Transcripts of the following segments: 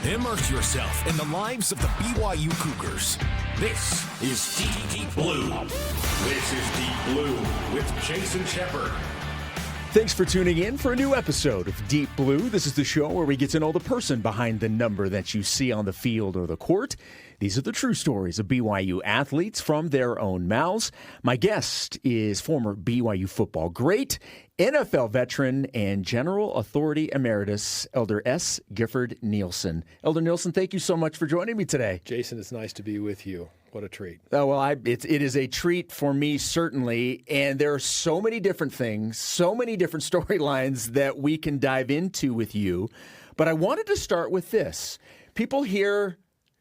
Immerse yourself in the lives of the BYU Cougars. This is Deep Blue. This is Deep Blue with Jason Shepard. Thanks for tuning in for a new episode of Deep Blue. This is the show where we get to know the person behind the number that you see on the field or the court. These are the true stories of BYU athletes from their own mouths. My guest is former BYU football great, NFL veteran, and General Authority Emeritus, Elder S. Gifford Nielsen. Elder Nielsen, thank you so much for joining me today. Jason, it's nice to be with you. What a treat. Oh, well, it is a treat for me, certainly. And there are so many different things, so many different storylines that we can dive into with you. But I wanted to start with this. People hear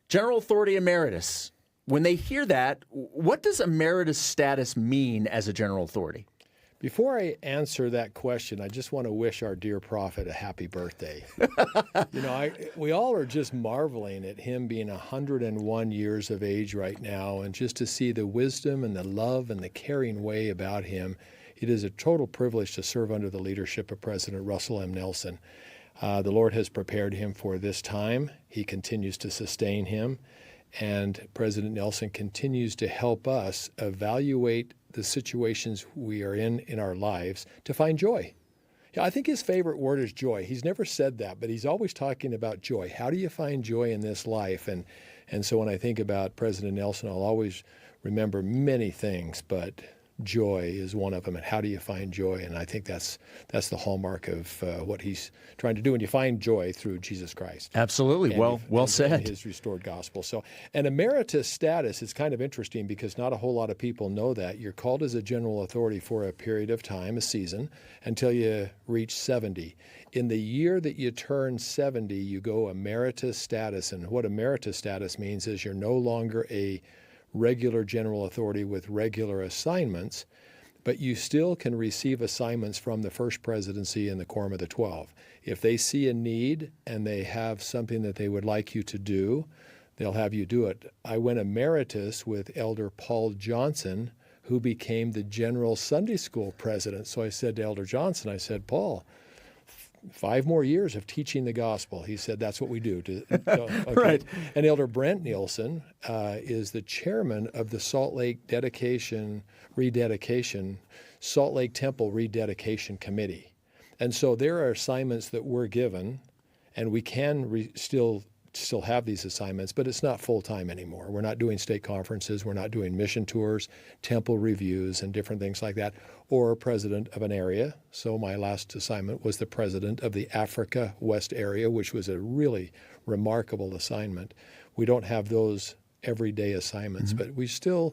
General Authority Emeritus. When they hear that, what does emeritus status mean as a general authority? Before I answer that question, I just want to wish our dear prophet a happy birthday. We all are just marveling at him being 101 years of age right now, and just to see the wisdom and the love and the caring way about him. It is a total privilege to serve under the leadership of President Russell M. Nelson. The Lord has prepared him for this time. He continues to sustain him, and President Nelson continues to help us evaluate the situations we are in our lives to find joy. Yeah, I think his favorite word is joy. He's never said that, but he's always talking about joy. How do you find joy in this life? And so when I think about President Nelson, I'll always remember many things, but joy is one of them. And how do you find joy? And I think that's the hallmark of what he's trying to do. And you find joy through Jesus Christ. Absolutely. Well said. And his restored gospel. So an emeritus status is kind of interesting because not a whole lot of people know that. You're called as a general authority for a period of time, a season, until you reach 70. In the year that you turn 70, you go emeritus status. And what emeritus status means is you're no longer a regular general authority with regular assignments, but you still can receive assignments from the First Presidency and the Quorum of the 12. If they see a need and they have something that they would like you to do, they'll have you do it. I went emeritus with Elder Paul Johnson, who became the General Sunday School President. So I said to Elder Johnson, I said, Paul, 5 more years of teaching the gospel. He said, that's what we do. Okay. Right. And Elder Brent Nielsen is the chairman of the Salt Lake Salt Lake Temple Rededication Committee. And so there are assignments that we're given, and we can still have these assignments, but it's not full-time anymore. We're not doing state conferences. We're not doing mission tours, temple reviews, and different things like that, or president of an area. So my last assignment was the president of the Africa West area, which was a really remarkable assignment. We don't have those everyday assignments, but we're still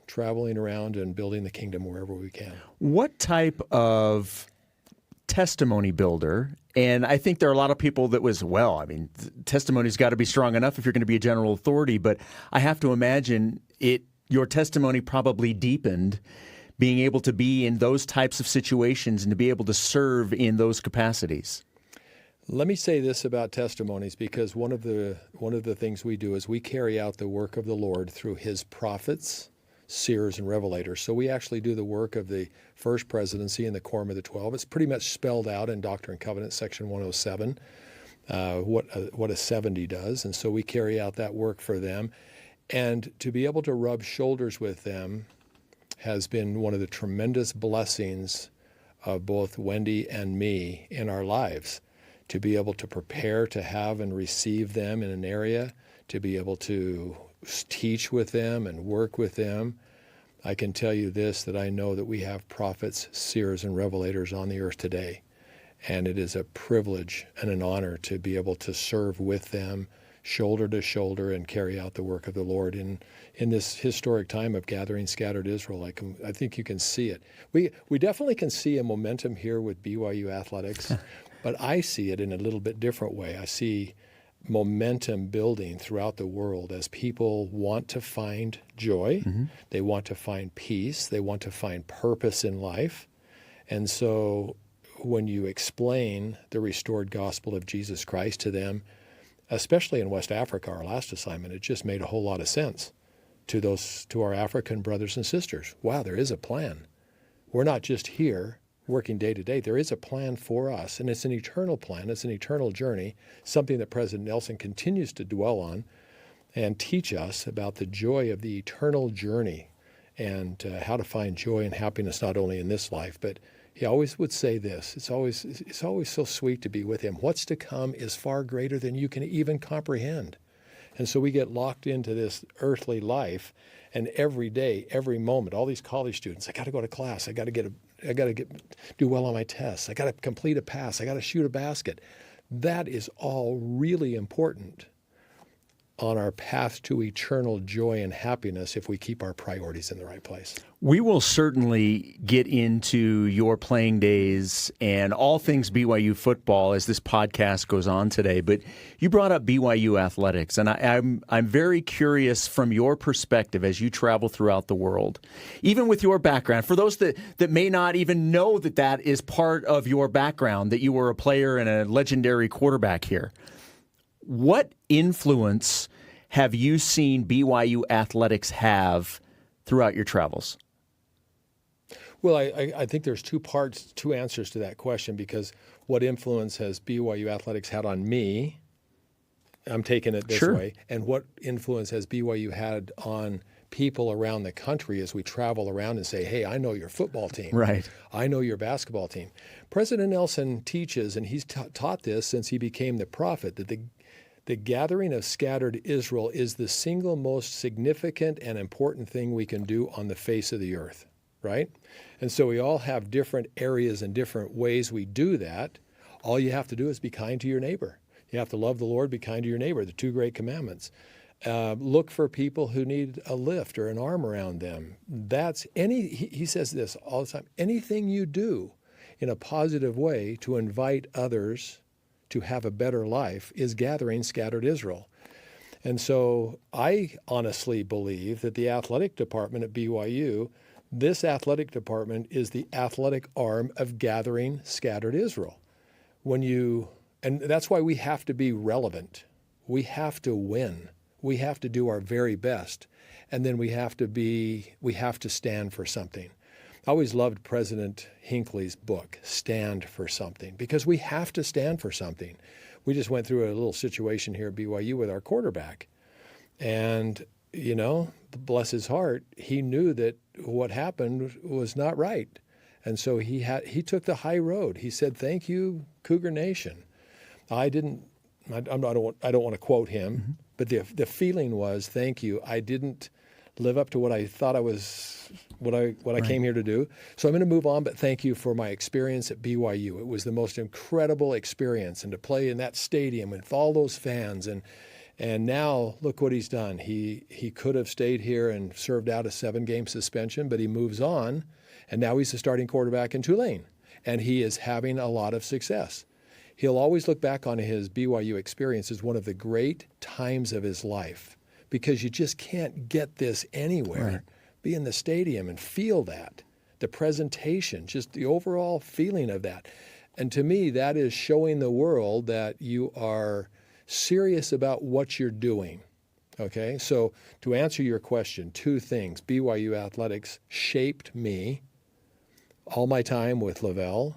traveling around and building the kingdom wherever we can. What type of testimony builder, and I think there are a lot of people that testimony's got to be strong enough if you're going to be a general authority, but I have to imagine your testimony probably deepened being able to be in those types of situations and to be able to serve in those capacities. Let me say this about testimonies, because one of the things we do is we carry out the work of the Lord through his prophets, seers, and revelators. So we actually do the work of the First Presidency and the Quorum of the 12. It's pretty much spelled out in Doctrine and Covenants, section 107, what a 70 does. And so we carry out that work for them. And to be able to rub shoulders with them has been one of the tremendous blessings of both Wendy and me in our lives. To be able to prepare to have and receive them in an area, to be able to teach with them and work with them. I can tell you this, that I know that we have prophets, seers, and revelators on the earth today. And it is a privilege and an honor to be able to serve with them, shoulder to shoulder, and carry out the work of the Lord in this historic time of gathering scattered Israel. I think you can see it. We definitely can see a momentum here with BYU Athletics, but I see it in a little bit different way. I see momentum building throughout the world as people want to find joy, they want to find peace, they want to find purpose in life. And so when you explain the restored gospel of Jesus Christ to them, especially in West Africa, our last assignment, it just made a whole lot of sense to our African brothers and sisters. Wow, there is a plan. We're not just here. working day to day. There is a plan for us, and it's an eternal plan. It's an eternal journey, something that President Nelson continues to dwell on and teach us about the joy of the eternal journey and how to find joy and happiness not only in this life, but he always would say this. It's always so sweet to be with him. What's to come is far greater than you can even comprehend. And so we get locked into this earthly life, and every day, every moment, all these college students, I got to go to class. I got to do well on my tests. I got to complete a pass. I got to shoot a basket. That is all really important on our path to eternal joy and happiness if we keep our priorities in the right place. We will certainly get into your playing days and all things BYU football as this podcast goes on today, but you brought up BYU Athletics, and I'm very curious from your perspective as you travel throughout the world, even with your background, for those that may not even know that is part of your background, that you were a player and a legendary quarterback here. What influence have you seen BYU Athletics have throughout your travels? Well, I think there's two answers to that question, because what influence has BYU Athletics had on me? I'm taking it this way. And what influence has BYU had on people around the country as we travel around and say, hey, I know your football team. Right. I know your basketball team. President Nelson teaches, and he's taught this since he became the prophet, that the gathering of scattered Israel is the single most significant and important thing we can do on the face of the earth, right? And so we all have different areas and different ways we do that. All you have to do is be kind to your neighbor. You have to love the Lord, be kind to your neighbor, the two great commandments. Look for people who need a lift or an arm around them. He says this all the time, anything you do in a positive way to invite others to have a better life is gathering scattered Israel. And so I honestly believe that the athletic department at BYU, this athletic department is the athletic arm of gathering scattered Israel. And that's why we have to be relevant. We have to win. We have to do our very best. And then we have to stand for something. I always loved President Hinckley's book, Stand for Something, because we have to stand for something. We just went through a little situation here at BYU with our quarterback. And, bless his heart, he knew that what happened was not right. And so he took the high road. He said, thank you, Cougar Nation. I don't want to quote him, but the feeling was, thank you. I didn't live up to what I thought I was, what I came here to do. So I'm going to move on, but thank you for my experience at BYU. It was the most incredible experience, and to play in that stadium with all those fans. And now look what he's done. He could have stayed here and served out a 7-game suspension, but he moves on, and now he's the starting quarterback in Tulane, and he is having a lot of success. He'll always look back on his BYU experience as one of the great times of his life, because you just can't get this anywhere. Right. Be in the stadium and feel that, the presentation, just the overall feeling of that. And to me, that is showing the world that you are serious about what you're doing. Okay, so to answer your question, 2 things. BYU Athletics shaped me, all my time with Lavelle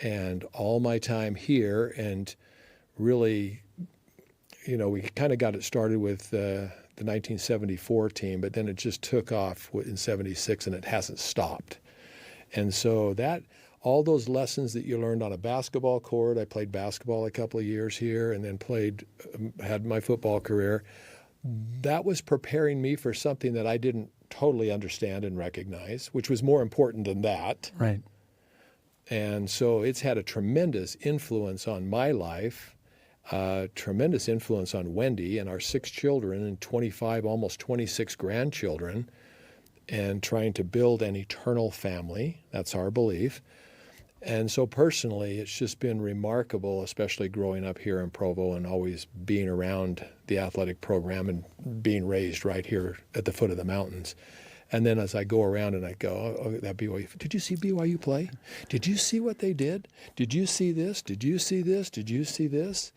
and all my time here, and really, we kind of got it started with the 1974 team, but then it just took off in 76 and it hasn't stopped. And so all those lessons that you learned on a basketball court, I played basketball a couple of years here and then had my football career. That was preparing me for something that I didn't totally understand and recognize, which was more important than that. Right. And so it's had a tremendous influence on my life, tremendous influence on Wendy and our 6 children and 25, almost 26 grandchildren, and trying to build an eternal family. That's our belief. And so personally, it's just been remarkable, especially growing up here in Provo and always being around the athletic program and being raised right here at the foot of the mountains. And then as I go around and I go, oh, that BYU, did you see BYU play? Did you see what they did? Did you see this? Did you see this? Did you see this?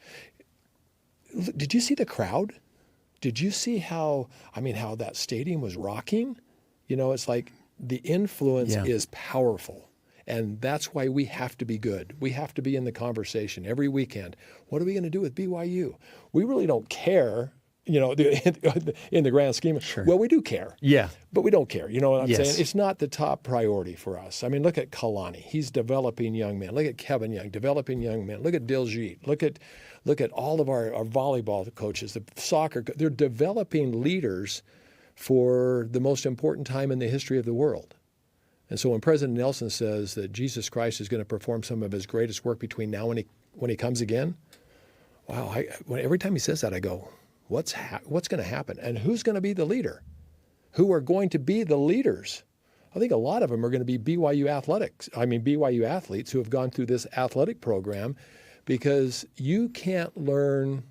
Did you see the crowd? Did you see how that stadium was rocking? It's like the influence is powerful. And that's why we have to be good. We have to be in the conversation every weekend. What are we going to do with BYU? We really don't care, in the grand scheme. Sure. Well, we do care. Yeah. But we don't care. You know what I'm Yes. saying? It's not the top priority for us. I mean, look at Kalani. He's developing young men. Look at Kevin Young, developing young men. Look at Diljit. Look at all of our volleyball coaches, the soccer. They're developing leaders for the most important time in the history of the world. And so when President Nelson says that Jesus Christ is going to perform some of his greatest work between now and when he comes again, wow, every time he says that, I go, what's going to happen? And who's going to be the leader? Who are going to be the leaders? I think a lot of them are going to be BYU athletes who have gone through this athletic program, because you can't learn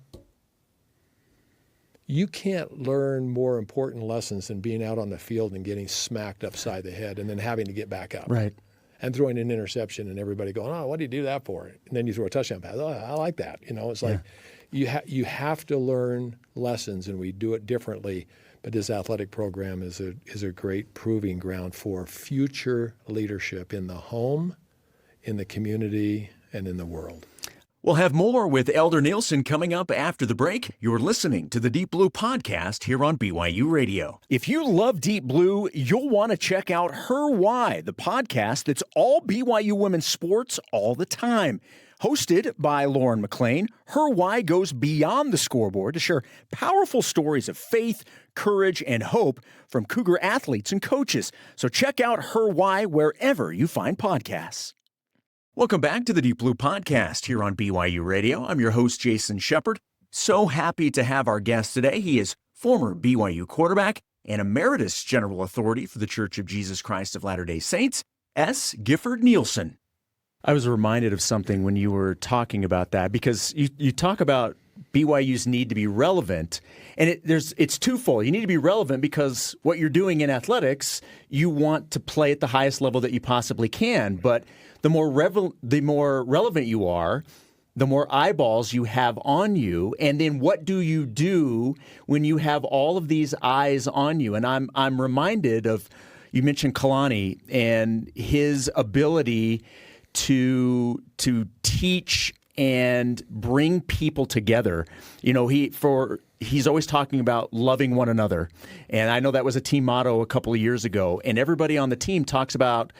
more important lessons than being out on the field and getting smacked upside the head and then having to get back up. Right. And throwing an interception and everybody going, oh, what do you do that for? And then you throw a touchdown pass. Oh, I like that. It's like you have to learn lessons, and we do it differently. But this athletic program is a great proving ground for future leadership in the home, in the community, and in the world. We'll have more with Elder Nielsen coming up after the break. You're listening to the Deep Blue Podcast here on BYU Radio. If you love Deep Blue, you'll want to check out Her Why, the podcast that's all BYU women's sports all the time. Hosted by Lauren McLean, Her Why goes beyond the scoreboard to share powerful stories of faith, courage, and hope from Cougar athletes and coaches. So check out Her Why wherever you find podcasts. Welcome back to the Deep Blue Podcast here on BYU Radio. I'm your host, Jason Shepard. So happy to have our guest today. He is former BYU quarterback and Emeritus General Authority for the Church of Jesus Christ of Latter-day Saints, S. Gifford Nielsen. I was reminded of something when you were talking about that, because you talk about BYU's need to be relevant, and it's twofold. You need to be relevant because what you're doing in athletics, you want to play at the highest level that you possibly can, but the more relevant you are, the more eyeballs you have on you. And then what do you do when you have all of these eyes on you? And I'm reminded of, you mentioned Kalani and his ability to teach and bring people together. He's always talking about loving one another. And I know that was a team motto a couple of years ago. And everybody on the team talks about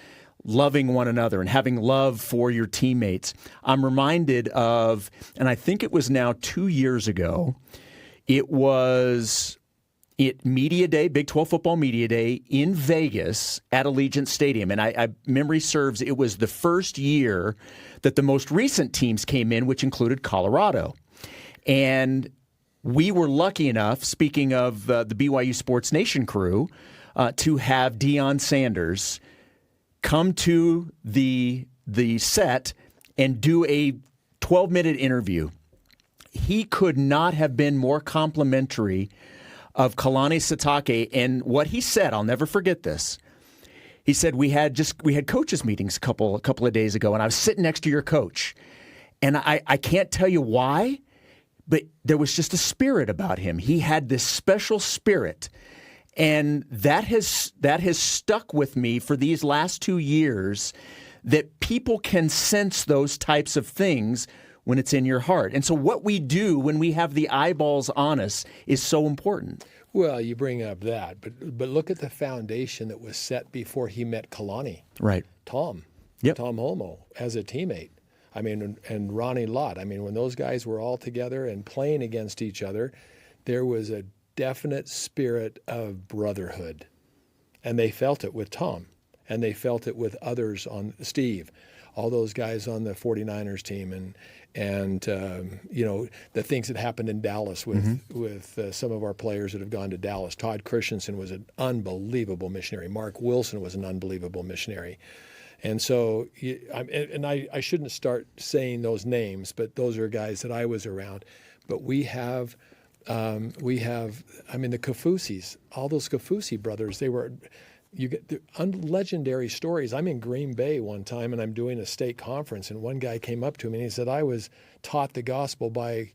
loving one another and having love for your teammates. I'm reminded of, and I think it was now 2 years ago, it was Media Day, Big 12 Football Media Day in Vegas at Allegiant Stadium. And I memory serves, it was the first year that the most recent teams came in, which included Colorado. And we were lucky enough, speaking of the BYU Sports Nation crew, to have Deion Sanders come to the set and do a 12-minute interview. He could not have been more complimentary of Kalani Sitake, and what he said, I'll never forget this. He said, we had coaches meetings a couple of days ago, and I was sitting next to your coach, and I can't tell you why, but there was just a spirit about him. He had this special spirit. And that has stuck with me for these last 2 years, that people can sense those types of things when it's in your heart. And so what we do when we have the eyeballs on us is so important. Well, you bring up that, but look at the foundation that was set before he met Kalani. Right. Tom Holmoe as a teammate. I mean, and Ronnie Lott. I mean, when those guys were all together and playing against each other, there was a definite spirit of brotherhood. And they felt it with Tom, and they felt it with others on Steve, all those guys on the 49ers team, and the things that happened in Dallas with some of our players that have gone to Dallas. Todd Christensen was an unbelievable missionary. Mark Wilson was an unbelievable missionary. And so, I shouldn't start saying those names, but those are guys that I was around. But we have the Kafusis, all those Kafusi brothers, you get legendary stories. I'm in Green Bay one time, and I'm doing a state conference, and one guy came up to me and he said, I was taught the gospel by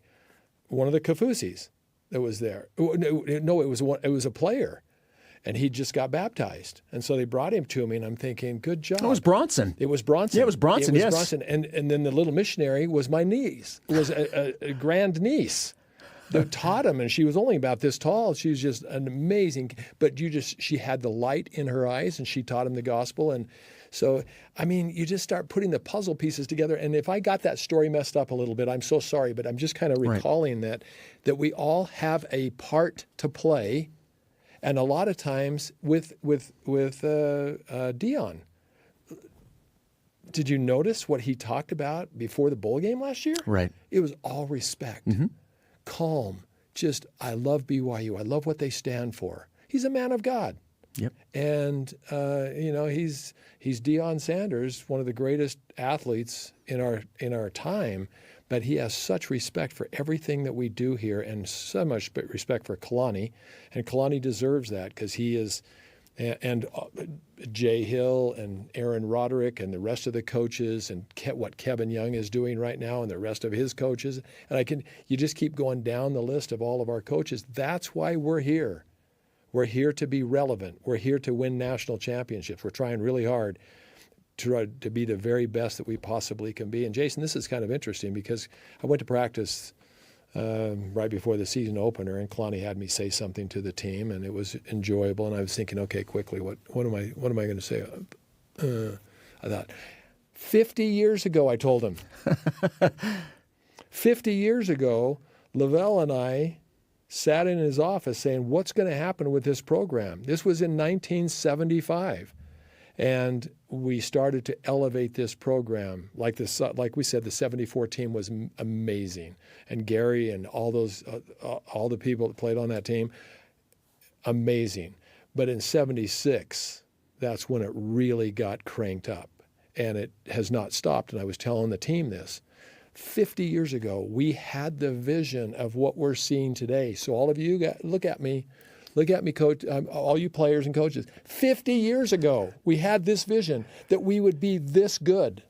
one of the Kafusis that was there. No, it was a player. And he just got baptized. And so they brought him to me, and I'm thinking, good job. It was Bronson. It was Bronson. Yeah, it was Bronson, It was yes. Bronson. And then the little missionary was my niece, was a grand niece that taught him. And she was only about this tall. She was just an amazing, but she had the light in her eyes, and she taught him the gospel. And so, I mean, you just start putting the puzzle pieces together. And if I got that story messed up a little bit, I'm so sorry, but I'm just kind of recalling that we all have a part to play. And a lot of times with Dion, did you notice what he talked about before the bowl game last year? Right. It was all respect, calm, just I love BYU. I love what they stand for. He's a man of God. Yep. And, he's Deion Sanders, one of the greatest athletes in our time, but he has such respect for everything that we do here and so much respect for Kalani. And Kalani deserves that because he is, and Jay Hill and Aaron Roderick and the rest of the coaches and what Kevin Young is doing right now and the rest of his coaches. And you just keep going down the list of all of our coaches. That's why we're here. We're here to be relevant. We're here to win national championships. We're trying really hard to be the very best that we possibly can be. And Jason, this is kind of interesting because I went to practice right before the season opener, and Kalani had me say something to the team, and it was enjoyable. And I was thinking, okay, quickly, what am I going to say? I thought, 50 years ago, I told him. 50 years ago, Lavelle and I sat in his office saying, what's going to happen with this program? This was in 1975. And we started to elevate this program. Like we said, the 74 team was amazing. And Gary and all the people that played on that team, amazing. But in 76, that's when it really got cranked up. And it has not stopped. And I was telling the team this. 50 years ago, we had the vision of what we're seeing today. So all of you, look at me, coach, all you players and coaches. 50 years ago, we had this vision that we would be this good.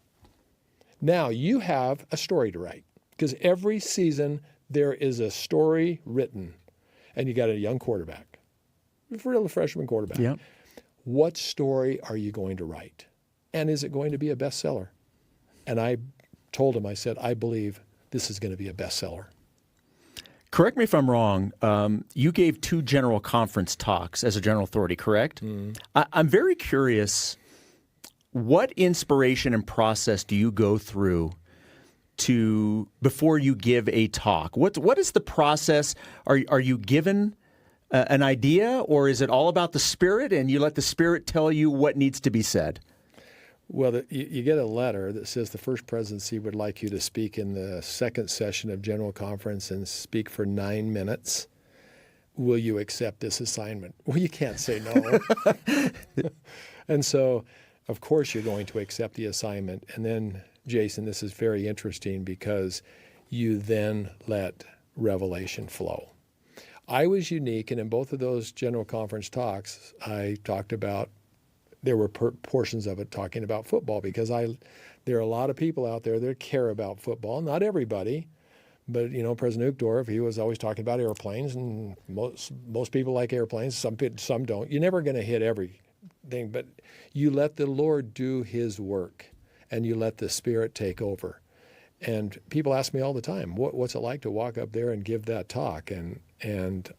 Now you have a story to write because every season there is a story written, and you got a young quarterback, a real freshman quarterback. Yep. What story are you going to write? And is it going to be a bestseller? And I told him, I said, I believe this is going to be a bestseller. Correct me if I'm wrong. You gave 2 general conference talks as a general authority, correct? I'm very curious, what inspiration and process do you go through before you give a talk? What is the process? Are you given an idea, or is it all about the Spirit and you let the Spirit tell you what needs to be said? Well, you get a letter that says the First Presidency would like you to speak in the second session of General Conference and speak for 9 minutes. Will you accept this assignment? Well, you can't say no. And so, of course, you're going to accept the assignment. And then, Jason, this is very interesting because you then let revelation flow. I was unique, and in both of those General Conference talks, I talked about there were portions of it talking about football because there are a lot of people out there that care about football. Not everybody, but President Uchtdorf, he was always talking about airplanes, and most people like airplanes. Some don't. You're never going to hit everything, but you let the Lord do His work, and you let the Spirit take over. And people ask me all the time, what's it like to walk up there and give that talk? And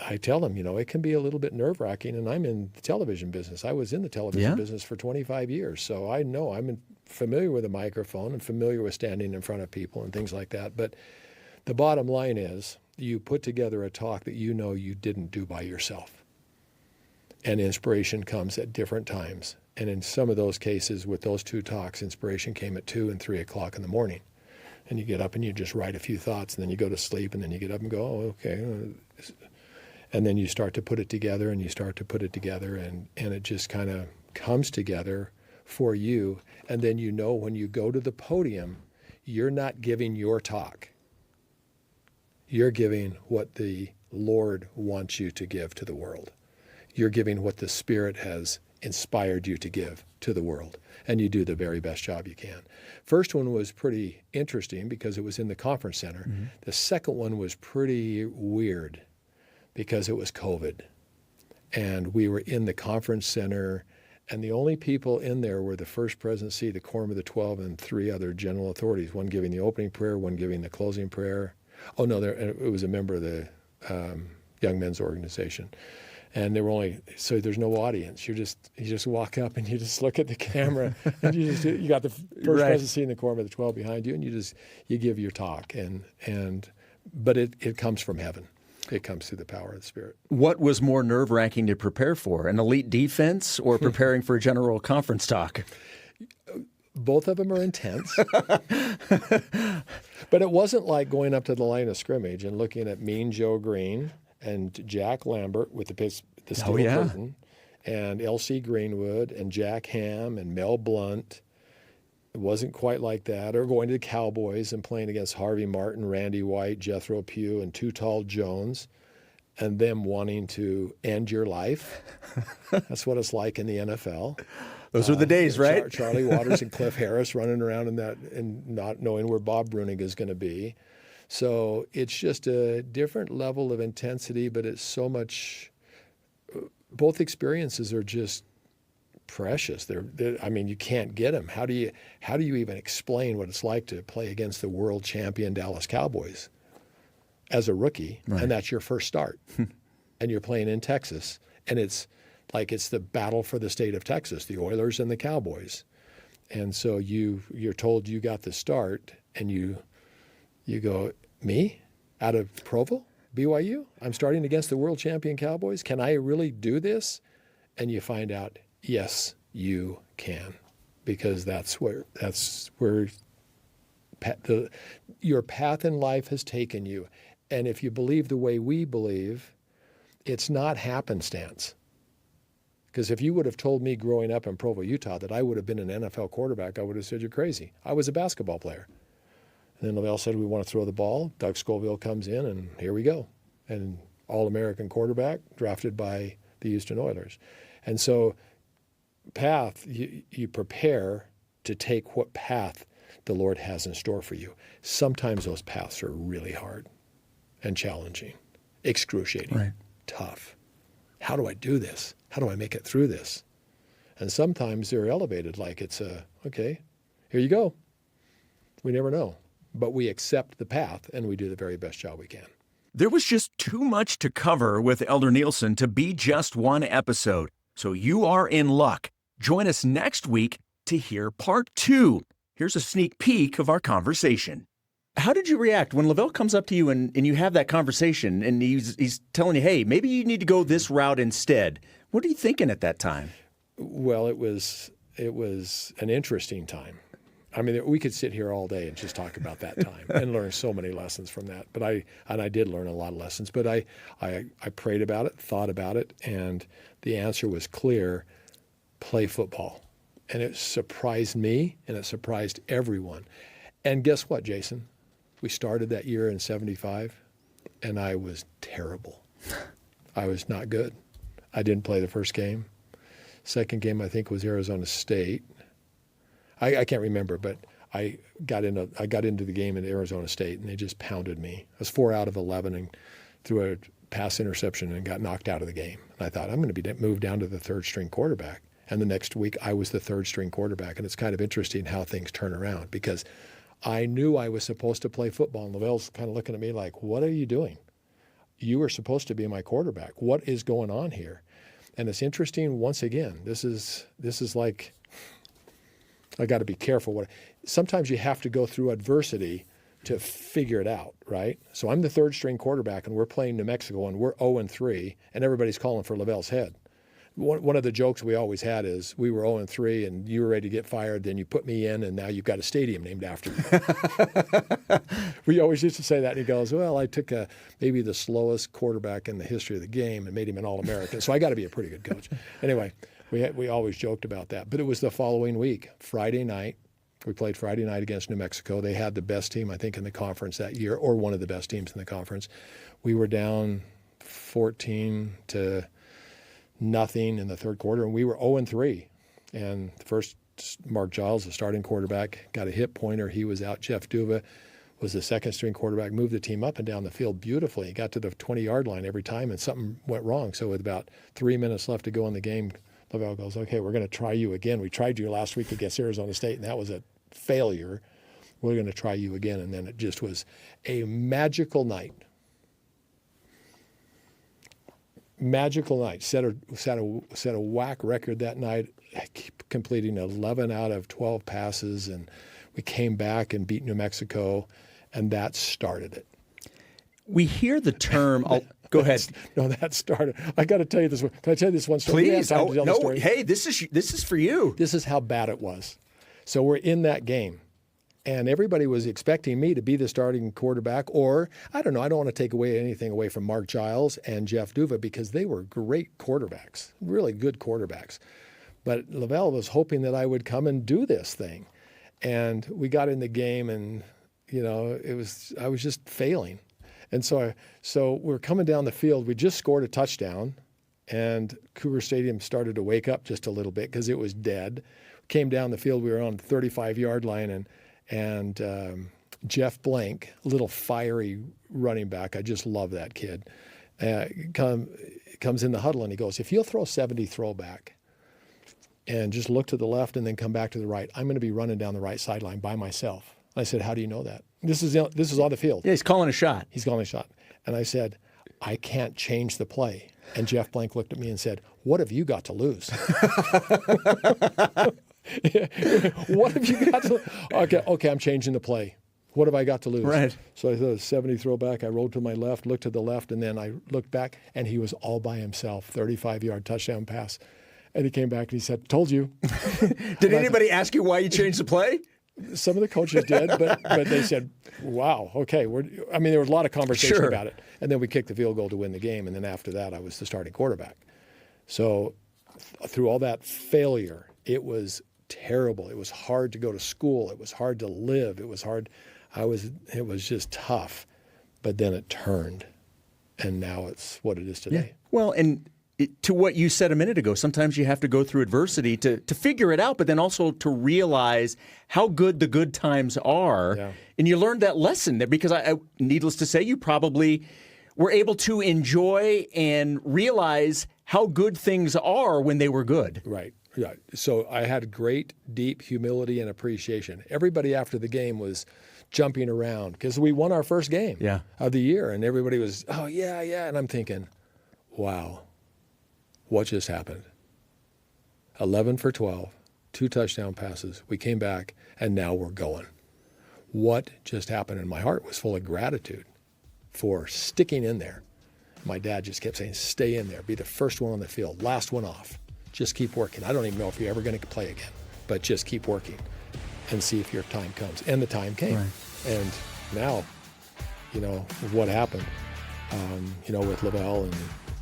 I tell them, it can be a little bit nerve-wracking, and I'm in the television business. I was in the television business for 25 years, so I know I'm familiar with a microphone and familiar with standing in front of people and things like that. But the bottom line is you put together a talk that you didn't do by yourself. And inspiration comes at different times. And in some of those cases with those 2 talks, inspiration came at 2 and 3 o'clock in the morning. And you get up and you just write a few thoughts, and then you go to sleep, and then you get up and go, oh, okay. And then you start to put it together, and it just kind of comes together for you. And then when you go to the podium, you're not giving your talk. You're giving what the Lord wants you to give to the world. You're giving what the Spirit has inspired you to give to the world. And you do the very best job you can. First one was pretty interesting because it was in the conference center. The second one was pretty weird because it was COVID. And we were in the conference center, and the only people in there were the first presidency, the quorum of the 12, and 3 other general authorities, one giving the opening prayer, one giving the closing prayer. Oh, no, it was a member of the young men's organization. And there were only, so there's no audience. You just walk up and you just look at the camera, and you got the first presidency and the quorum of the 12 behind you, and you give your talk. But it comes from heaven. It comes through the power of the Spirit. What was more nerve-wracking to prepare for, an elite defense or preparing for a general conference talk? Both of them are intense. But it wasn't like going up to the line of scrimmage and looking at Mean Joe Green and Jack Lambert with the steel curtain, and L.C. Greenwood and Jack Ham and Mel Blunt. It wasn't quite like that. Or going to the Cowboys and playing against Harvey Martin, Randy White, Jethro Pugh, and Too Tall Jones, and them wanting to end your life. That's what it's like in the NFL. Those are the days, right? Charlie Waters and Cliff Harris running around in that and not knowing where Bob Brunig is going to be. So it's just a different level of intensity, but it's so much. Both experiences are just precious. I mean, you can't get them. How do you even explain what it's like to play against the world champion Dallas Cowboys as a rookie, right? And that's your first start, and you're playing in Texas, and it's the battle for the state of Texas, the Oilers and the Cowboys, and so you're told you got the start, and you go, me out of Provo, BYU? I'm starting against the world champion Cowboys. Can I really do this? And you find out. Yes, you can, because that's where your path in life has taken you. And if you believe the way we believe, it's not happenstance. Because if you would have told me growing up in Provo, Utah, that I would have been an NFL quarterback, I would have said you're crazy. I was a basketball player. And then Lavelle said, we want to throw the ball. Doug Scoville comes in, and here we go. And All-American quarterback drafted by the Houston Oilers. And so path, you prepare to take what path the Lord has in store for you. Sometimes those paths are really hard and challenging, excruciating, right? Tough. How do I do this? How do I make it through this? And sometimes they're elevated, like it's okay, here you go. We never know. But we accept the path, and we do the very best job we can. There was just too much to cover with Elder Nielsen to be just one episode, so you are in luck. Join us next week to hear part 2. Here's a sneak peek of our conversation. How did you react when Lavelle comes up to you and you have that conversation and he's telling you, hey, maybe you need to go this route instead? What are you thinking at that time? Well, it was an interesting time. I mean, we could sit here all day and just talk about that time and learn so many lessons from that. But I did learn a lot of lessons. But I prayed about it, thought about it, and the answer was clear: play football. And it surprised me, and it surprised everyone. And guess what, Jason? We started that year in '75, and I was terrible. I was not good. I didn't play the first game. Second game, I think, was Arizona State. I can't remember, but I got into the game in Arizona State, and they just pounded me. I was 4 out of 11 and threw a pass interception and got knocked out of the game. And I thought, I'm going to be moved down to the third-string quarterback. And the next week, I was the third-string quarterback. And it's kind of interesting how things turn around, because I knew I was supposed to play football. And Lavelle's kind of looking at me like, what are you doing? You were supposed to be my quarterback. What is going on here? And it's interesting, once again, this is like, I got to be careful. Sometimes you have to go through adversity to figure it out, right? So I'm the third-string quarterback, and we're playing New Mexico, and we're 0-3, and everybody's calling for Lavelle's head. One of the jokes we always had is we were 0-3, and you were ready to get fired, then you put me in, and now you've got a stadium named after me. We always used to say that, and he goes, well, I took maybe the slowest quarterback in the history of the game and made him an All-American, so I got to be a pretty good coach. Anyway, we always joked about that. But it was the following week, Friday night. We played Friday night against New Mexico. They had the best team, I think, in the conference that year, or one of the best teams in the conference. We were down 14-0 in the third quarter, and we were 0-3. And the first, Mark Giles, the starting quarterback, got a hip pointer. He was out. Jeff Duva was the second string quarterback, moved the team up and down the field beautifully. He got to the 20-yard line every time, and something went wrong. So with about 3 minutes left to go in the game, Lavelle goes, okay, we're going to try you again. We tried you last week against Arizona State, and that was a failure. We're going to try you again. And then it just was a magical night. Magical night. Set a whack record that night, completing 11 out of 12 passes, and we came back and beat New Mexico, and that started it. We hear the term. Go ahead. No, that started. I got to tell you this one. Can I tell you this one story? Please. No. Hey, this is for you. This is how bad it was. So we're in that game, and everybody was expecting me to be the starting quarterback, or I don't know. I don't want to take anything away from Mark Giles and Jeff Duva because they were great quarterbacks, really good quarterbacks. But Lavelle was hoping that I would come and do this thing. And we got in the game, and I was just failing. And so we're coming down the field. We just scored a touchdown, and Cougar Stadium started to wake up just a little bit because it was dead. Came down the field. We were on the 35-yard line, and Jeff Blank, a little fiery running back. I just love that kid. Comes in the huddle, and he goes, "If you'll throw 70, throw back. And just look to the left and then come back to the right. I'm going to be running down the right sideline by myself." I said, "How do you know that?" This is on the field. Yeah, he's calling a shot. He's calling a shot. And I said, "I can't change the play." And Jeff Blank looked at me and said, "What have you got to lose?" What have you got to lose? Okay, I'm changing the play. What have I got to lose? Right. So I thought a 70 throwback. I rolled to my left, looked to the left, and then I looked back, and he was all by himself, 35-yard touchdown pass. And he came back and he said, "Told you." Did anybody ask you why you changed the play? Some of the coaches did, but they said, "Wow, okay." There was a lot of conversation about it. And then we kicked the field goal to win the game. And then after that, I was the starting quarterback. So through all that failure, it was terrible. It was hard to go to school. It was hard to live. It was hard. It was just tough. But then it turned. And now it's what it is today. Yeah. Well, and to what you said a minute ago, sometimes you have to go through adversity to figure it out, but then also to realize how good the good times are. Yeah. And you learned that lesson there because, needless to say, you probably were able to enjoy and realize how good things are when they were good. Right. Yeah. So I had great, deep humility and appreciation. Everybody after the game was jumping around because we won our first game of the year, and everybody was, "Oh, yeah, yeah." And I'm thinking, wow. What just happened? 11 for 12, 2 touchdown passes. We came back, and now we're going. What just happened? And my heart was full of gratitude for sticking in there. My dad just kept saying, "Stay in there. Be the first one on the field. Last one off. Just keep working. I don't even know if you're ever going to play again, but just keep working and see if your time comes." And the time came. Right. And now, what happened, with Lavelle and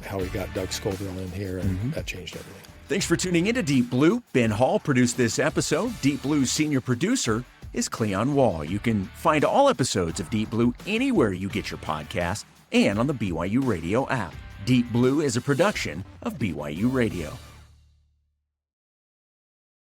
how we got Doug Scoville in here, and that changed everything. Thanks for tuning in to Deep Blue. Ben Hall produced this episode. Deep Blue's senior producer is Cleon Wall. You can find all episodes of Deep Blue anywhere you get your podcast and on the BYU Radio app. Deep Blue is a production of BYU Radio.